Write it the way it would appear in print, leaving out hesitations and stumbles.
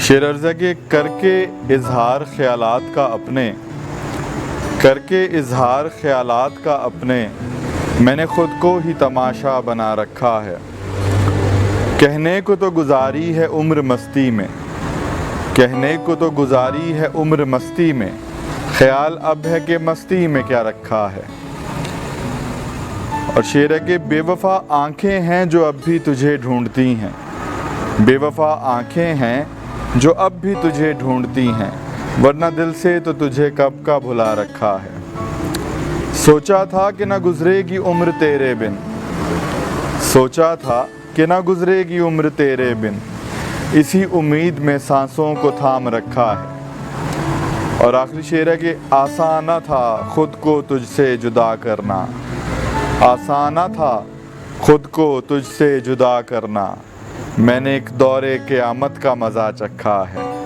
شعر عرض ہے کہ کر کے اظہار خیالات کا اپنے میں نے خود کو ہی تماشا بنا رکھا ہے۔ کہنے کو تو گزاری ہے عمر مستی میں خیال اب ہے کہ مستی میں کیا رکھا ہے۔ اور شعر ہے کہ بے وفا آنکھیں ہیں جو اب بھی تجھے ڈھونڈتی ہیں، ورنہ دل سے تو تجھے کب کا بھلا رکھا ہے۔ سوچا تھا کہ نہ گزرے گی عمر تیرے بن، اسی امید میں سانسوں کو تھام رکھا ہے۔ اور آخری شعر ہے کہ آسان نہ تھا خود کو تجھ سے جدا کرنا، میں نے ایک دور قیامت کا مزہ چکھا ہے۔